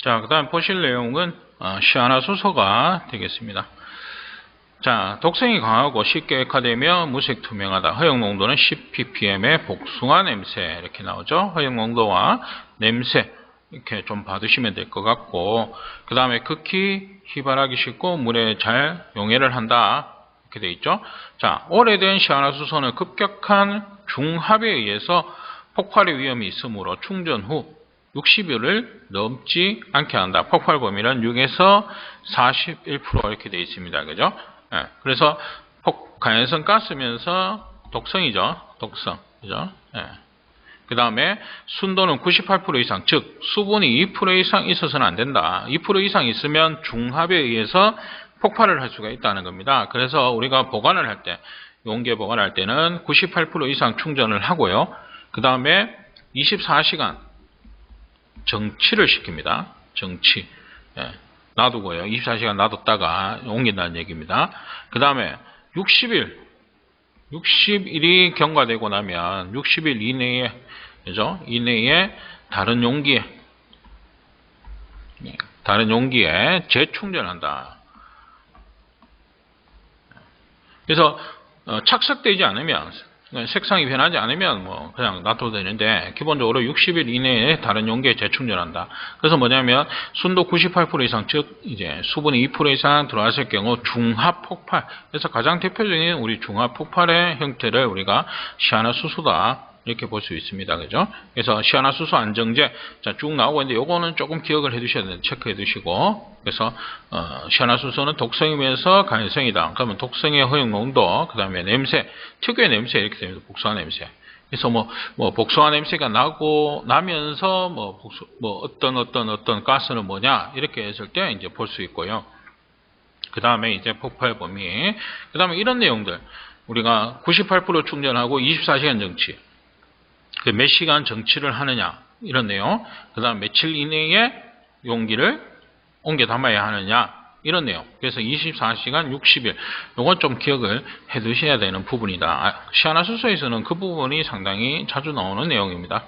자, 그 다음 보실 내용은 시아나수소가 되겠습니다. 자, 독성이 강하고 쉽게 액화되며 무색 투명하다. 허용 농도는 10ppm의 복숭아 냄새 이렇게 나오죠. 허용 농도와 냄새 이렇게 좀 받으시면 될 것 같고, 그 다음에 극히 휘발하기 쉽고 물에 잘 용해를 한다 이렇게 되어 있죠. 자, 오래된 시아나수소는 급격한 중합에 의해서 폭발의 위험이 있으므로 충전 후 60일을 넘지 않게 한다. 폭발 범위는 6에서 41% 이렇게 되어 있습니다. 그죠? 예, 그래서 가연성 가스면서 독성이죠. 독성. 그죠? 예. 그 다음에 순도는 98% 이상, 즉 수분이 2% 이상 있어서는 안 된다. 2% 이상 있으면 중합에 의해서 폭발을 할 수가 있다는 겁니다. 그래서 우리가 보관을 할 때, 용기에 보관할 때는 98% 이상 충전을 하고요. 그 다음에 24시간 정치를 시킵니다. 정치. 예, 놔두고요. 24시간 놔뒀다가 옮긴다는 얘기입니다. 그 다음에 60일이 경과되고 나면 60일 이내에, 그죠? 이내에 다른 용기에 재충전한다. 그래서 착색되지 않으면, 색상이 변하지 않으면 뭐 그냥 놔둬도 되는데, 기본적으로 60일 이내에 다른 용기에 재충전한다. 그래서 뭐냐면 순도 98% 이상, 즉 이제 수분이 2% 이상 들어왔을 경우 중합 폭발. 그래서 가장 대표적인 우리 중합 폭발의 형태를 우리가 시아나수소다 이렇게 볼 수 있습니다. 그죠? 그래서 시아나수소 안정제, 자, 쭉 나오고 있는데 요거는 조금 기억을 해 두셔야 되는데 체크해 두시고, 그래서 시아나수소는 독성이면서 가연성이다. 그러면 독성의 허용 농도, 그 다음에 냄새, 특유의 냄새 이렇게 됩니다. 복숭아 냄새. 그래서 뭐 복숭아 냄새가 나면서 어떤 가스는 뭐냐 이렇게 했을 때 이제 볼 수 있고요. 그 다음에 이제 폭발 범위, 그 다음에 이런 내용들, 우리가 98% 충전하고 24시간 정치, 몇 시간 정치를 하느냐 이런 내용, 그 다음 며칠 이내에 용기를 옮겨 담아야 하느냐 이런 내용. 그래서 24시간 60일 요건 좀 기억을 해 두셔야 되는 부분이다. 시아나수소에서는 그 부분이 상당히 자주 나오는 내용입니다.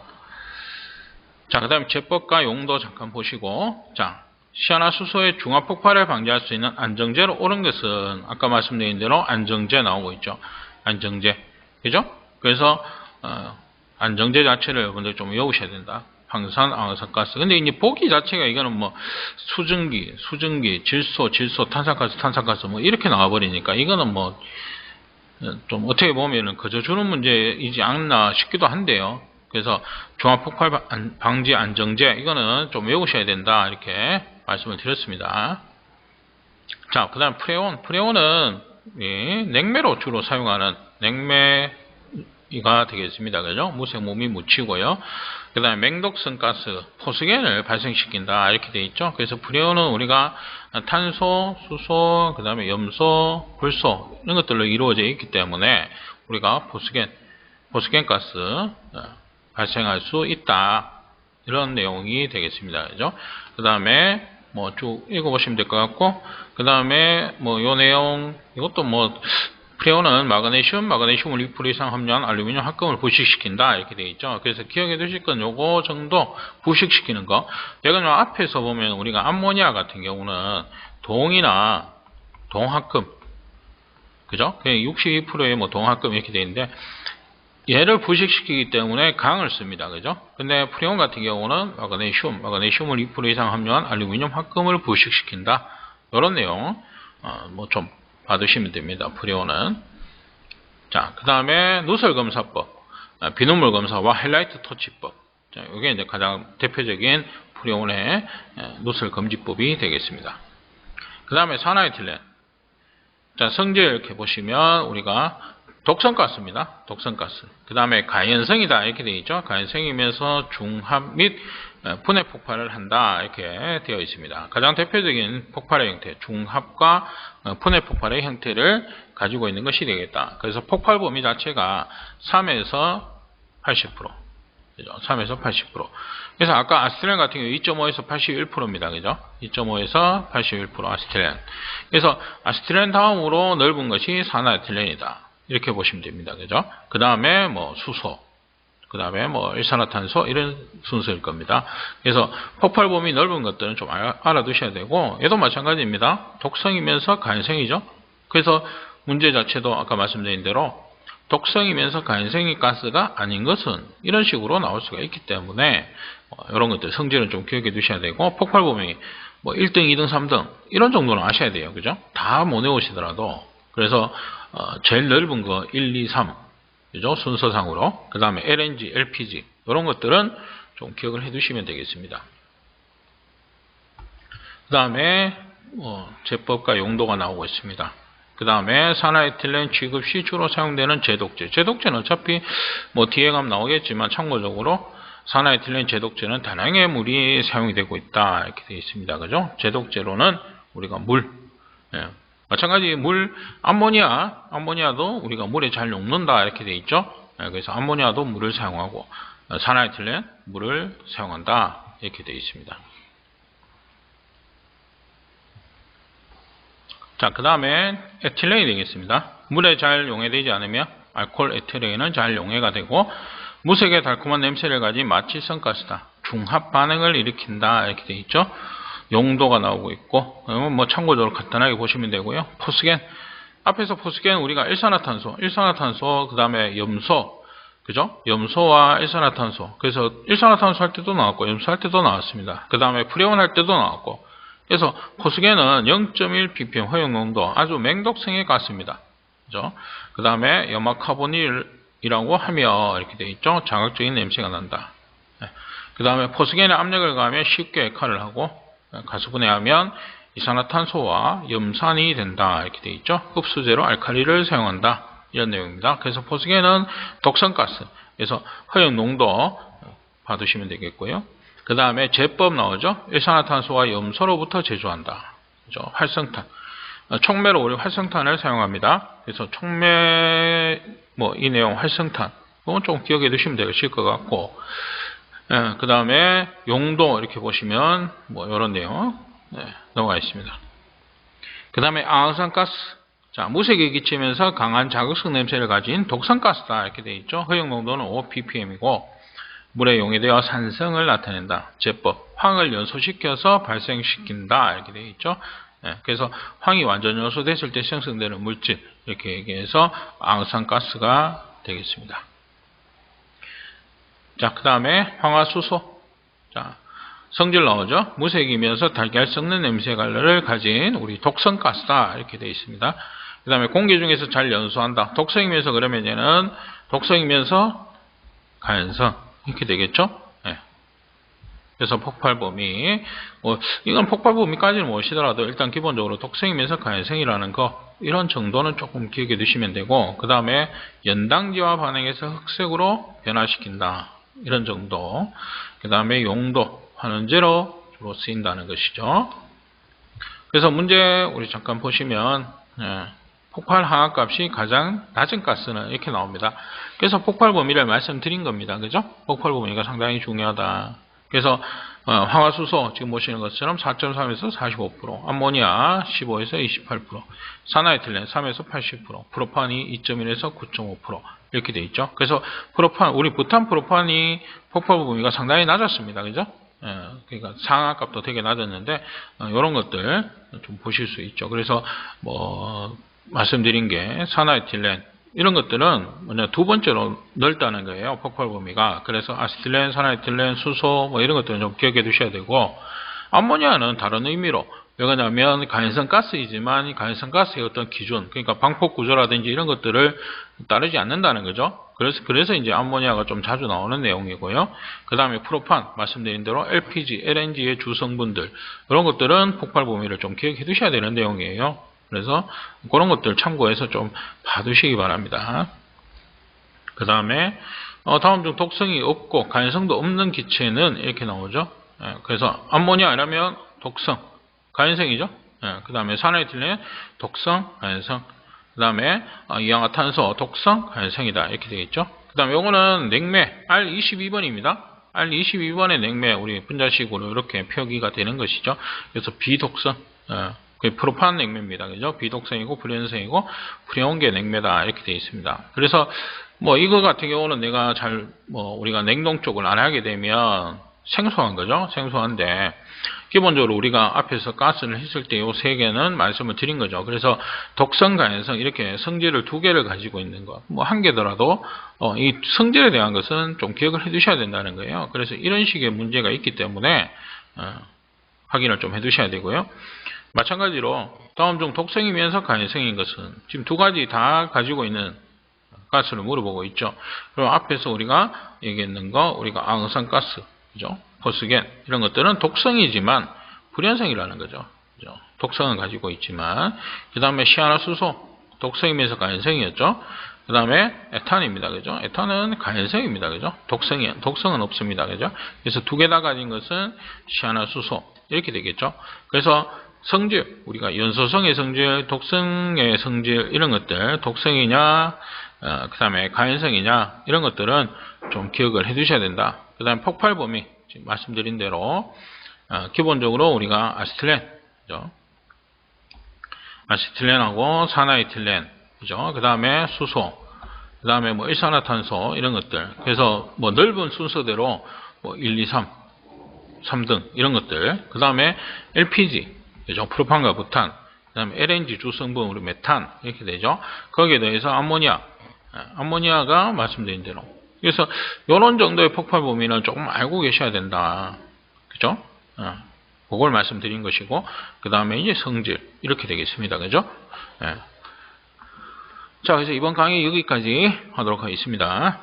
자, 그 다음에 제법과 용도 잠깐 보시고, 자, 시아나수소의 중합 폭발을 방지할 수 있는 안정제로 옳은 것은 아까 말씀드린 대로 안정제 나오고 있죠. 안정제, 그죠? 그래서 안정제 자체를 여러분들 좀 외우셔야 된다. 황산, 황산가스. 근데 이제 보기 자체가 이거는 뭐 수증기, 질소, 탄산가스 뭐 이렇게 나와버리니까 이거는 뭐 좀 어떻게 보면은 그저 주는 문제이지 않나 싶기도 한데요. 그래서 중합폭발 방지 안정제 이거는 좀 외우셔야 된다 이렇게 말씀을 드렸습니다. 자, 그 다음 프레온은 냉매로 주로 사용하는 냉매가 되겠습니다. 그죠? 무색 몸이 묻히고요. 그 다음에 맹독성 가스, 포스겐을 발생시킨다 이렇게 되어 있죠. 그래서 프레온은 우리가 탄소, 수소, 그 다음에 염소, 불소 이런 것들로 이루어져 있기 때문에 우리가 포스겐 가스 발생할 수 있다 이런 내용이 되겠습니다. 그죠? 그 다음에 뭐 쭉 읽어보시면 될 것 같고, 그 다음에 뭐 요 내용, 이것도 뭐 프레온은 마그네슘을 2% 이상 함유한 알루미늄 합금을 부식시킨다 이렇게 되어 있죠. 그래서 기억해 두실 건 요거 정도 부식시키는 거. 여기 앞에서 보면 우리가 암모니아 같은 경우는 동이나 동합금, 그죠? 62%의 뭐 동합금 이렇게 되어 있는데 얘를 부식시키기 때문에 강을 씁니다. 그죠? 근데 프레온 같은 경우는 마그네슘을 2% 이상 함유한 알루미늄 합금을 부식시킨다. 이런 내용 뭐 좀 받으시면 됩니다. 프레온은. 자, 그 다음에 누설검사법, 비눗물 검사와 하이라이트 터치법. 자, 이게 이제 가장 대표적인 프레온의 누설검지법이 되겠습니다. 그 다음에 산화에틸렌. 자, 성질 이렇게 보시면 우리가 독성가스입니다. 독성가스. 그 다음에 가연성이다 이렇게 되어 있죠. 가연성이면서 중합 및 분해 폭발을 한다 이렇게 되어 있습니다. 가장 대표적인 폭발의 형태, 중합과 분해 폭발의 형태를 가지고 있는 것이 되겠다. 그래서 폭발 범위 자체가 3에서 80%. 그죠? 3에서 80%. 그래서 아까 아스틸렌 같은 경우 2.5에서 81%입니다. 그죠? 2.5에서 81% 아스틸렌. 그래서 아스틸렌 다음으로 넓은 것이 산화에틸렌이다. 이렇게 보시면 됩니다. 그죠? 그 다음에 뭐 수소. 그 다음에 뭐 일산화탄소 이런 순서일 겁니다. 그래서 폭발 범위 넓은 것들은 좀 알아두셔야 되고, 얘도 마찬가지입니다. 독성이면서 간생이죠. 그래서 문제 자체도 아까 말씀드린 대로 독성이면서 간생이 가스가 아닌 것은 이런 식으로 나올 수가 있기 때문에 이런 것들 성질은 좀 기억해 두셔야 되고, 폭발 범위 뭐 1등, 2등, 3등 이런 정도는 아셔야 돼요. 그죠? 다 못 외우시더라도. 그래서 제일 넓은 거 1, 2, 3 그죠? 순서상으로. 그 다음에 LNG, LPG 이런 것들은 좀 기억을 해 두시면 되겠습니다. 그 다음에 제법과 용도가 나오고 있습니다. 그 다음에 산화에틸렌 취급 시 주로 사용되는 제독제. 제독제는 어차피 뭐 뒤에 가면 나오겠지만 참고적으로 산화에틸렌 제독제는 다량의 물이 사용이 되고 있다 이렇게 되어 있습니다. 그죠? 제독제로는 우리가 물, 마찬가지 물, 암모니아도 우리가 물에 잘 녹는다 이렇게 되어 있죠. 그래서 암모니아도 물을 사용하고 산화에틸렌 물을 사용한다 이렇게 되어 있습니다. 자, 그 다음에 에틸렌이 되겠습니다. 물에 잘 용해되지 않으면 알코올 에틸렌은 잘 용해가 되고 무색의 달콤한 냄새를 가진 마취성 가스다. 중합 반응을 일으킨다 이렇게 되어 있죠. 용도가 나오고 있고, 뭐 참고적으로 간단하게 보시면 되고요. 포스겐, 앞에서 포스겐 우리가 일산화탄소, 그 다음에 염소, 그죠? 염소와 일산화탄소. 그래서 일산화탄소 할 때도 나왔고 염소 할 때도 나왔습니다. 그 다음에 프레온 할 때도 나왔고. 그래서 포스겐은 0.1 ppm 허용농도 아주 맹독성의 가스입니다. 그죠? 그 다음에 염화카보닐이라고 하며 이렇게 되어 있죠. 자극적인 냄새가 난다. 그 다음에 포스겐에 압력을 가하면 쉽게 액화를 하고 가스분해하면 이산화탄소와 염산이 된다 이렇게 되어 있죠. 흡수제로 알칼리를 사용한다 이런 내용입니다. 그래서 포스겐은 독성가스, 그래서 허용농도 봐두시면 되겠고요. 그 다음에 제법 나오죠. 일산화탄소와 염소로부터 제조한다. 그죠? 활성탄. 촉매로 우리 활성탄을 사용합니다. 그래서 촉매, 이 내용 활성탄. 그건 좀 기억해 두시면 되실 것 같고. 그 다음에 용도 이렇게 보시면 이런 내용 나와 있습니다. 그 다음에 아황산가스. 자, 무색에 끼치면서 강한 자극성 냄새를 가진 독성가스다 이렇게 되어 있죠. 허용농도는 5ppm이고 물에 용해되어 산성을 나타낸다. 제법, 황을 연소시켜서 발생시킨다 이렇게 되어 있죠. 그래서 황이 완전 연소됐을 때 생성되는 물질 이렇게 얘기해서 아황산가스가 되겠습니다. 자, 그 다음에 황화수소. 자, 성질 나오죠. 무색이면서 달걀 썩는 냄새를 가진 우리 독성가스다 이렇게 되어 있습니다. 그 다음에 공기 중에서 잘 연소한다. 독성이면서 그러면 얘는 독성이면서 가연성 이렇게 되겠죠. 그래서 폭발 범위, 이건 폭발 범위까지는 모시더라도 일단 기본적으로 독성이면서 가연성이라는 거 이런 정도는 조금 기억해 두시면 되고, 그 다음에 연당지와 반응해서 흑색으로 변화시킨다 이런 정도. 그 다음에 용도, 환원제로 주로 쓰인다는 것이죠. 그래서 문제 우리 잠깐 보시면 폭발 항하값이 가장 낮은 가스는 이렇게 나옵니다. 그래서 폭발 범위를 말씀드린 겁니다. 그죠? 폭발 범위가 상당히 중요하다. 그래서 황화수소 지금 보시는 것처럼 4.3에서 45%, 암모니아 15에서 28%, 산화에틸렌 3에서 80%, 프로판이 2.1에서 9.5% 이렇게 돼 있죠. 그래서 우리 부탄 프로판이 폭발 범위가 상당히 낮았습니다. 그죠? 그러니까 상하값도 되게 낮았는데 이런 것들 좀 보실 수 있죠. 그래서 말씀드린 게 산화에틸렌 이런 것들은 뭐냐 두 번째로 넓다는 거예요. 폭발 범위가. 그래서 아세틸렌, 산화에틸렌, 수소 이런 것들은 좀 기억해 두셔야 되고, 암모니아는 다른 의미로 왜 그러냐면 가연성 가스이지만 이 가연성 가스의 어떤 기준, 그러니까 방폭 구조라든지 이런 것들을 따르지 않는다는 거죠. 그래서 이제 암모니아가 좀 자주 나오는 내용이고요. 그 다음에 프로판 말씀드린 대로 LPG, LNG의 주성분들 이런 것들은 폭발 범위를 좀 기억해 두셔야 되는 내용이에요. 그래서 그런 것들 참고해서 좀 봐두시기 바랍니다. 그 다음에 다음 중 독성이 없고 가연성도 없는 기체는 이렇게 나오죠. 그래서 암모니아라면 독성, 가연성이죠. 그 다음에 산화에틸렌 독성, 가연성. 그 다음에 이氧화탄소 독성, 가연성이다 이렇게 되겠죠. 그 다음에 요거는 냉매 R22번입니다. R22번의 냉매 우리 분자식으로 이렇게 표기가 되는 것이죠. 그래서 비독성. 그 프로판 냉매입니다. 그죠? 비독성이고 불연성이고 프레온계 냉매다 이렇게 되어 있습니다. 그래서 뭐 이거 같은 경우는 내가 우리가 냉동 쪽을 안 하게 되면 생소한 거죠. 생소한데 기본적으로 우리가 앞에서 가스를 했을 때 이 세 개는 말씀을 드린 거죠. 그래서 독성, 가연성 이렇게 성질을 두 개를 가지고 있는 것. 뭐 한 개더라도 이 성질에 대한 것은 좀 기억을 해 두셔야 된다는 거예요. 그래서 이런 식의 문제가 있기 때문에 확인을 좀 해 두셔야 되고요. 마찬가지로 다음 중 독성이면서 가연성인 것은 지금 두 가지 다 가지고 있는 가스를 물어보고 있죠. 그럼 앞에서 우리가 얘기했는 거, 우리가 항산가스, 그죠? 포스겐, 이런 것들은 독성이지만 불연성이라는 거죠. 그죠? 독성은 가지고 있지만, 그 다음에 시아나수소, 독성이면서 가연성이었죠. 그 다음에 에탄입니다. 그죠? 에탄은 가연성입니다. 그죠? 독성은 없습니다. 그죠? 그래서 두 개 다 가진 것은 시아나수소, 이렇게 되겠죠. 그래서 성질, 우리가 연소성의 성질, 독성의 성질, 이런 것들, 독성이냐, 그 다음에 가연성이냐, 이런 것들은 좀 기억을 해 두셔야 된다. 그 다음에 폭발 범위, 지금 말씀드린 대로, 기본적으로 우리가 아세틸렌, 그죠? 아세틸렌하고 산화에틸렌, 그죠? 그 다음에 수소, 그 다음에 뭐 일산화탄소, 이런 것들. 그래서 뭐 넓은 순서대로 뭐 1, 2, 3등, 이런 것들. 그 다음에 LPG, 그죠? 프로판과 부탄, 그 다음에 LNG 주성분, 우리 메탄, 이렇게 되죠. 거기에 대해서 암모니아가 말씀드린 대로. 그래서 이런 정도의 폭발 범위는 조금 알고 계셔야 된다. 그죠? 그걸 말씀드린 것이고, 그 다음에 이제 성질, 이렇게 되겠습니다. 그죠? 자, 그래서 이번 강의 여기까지 하도록 하겠습니다.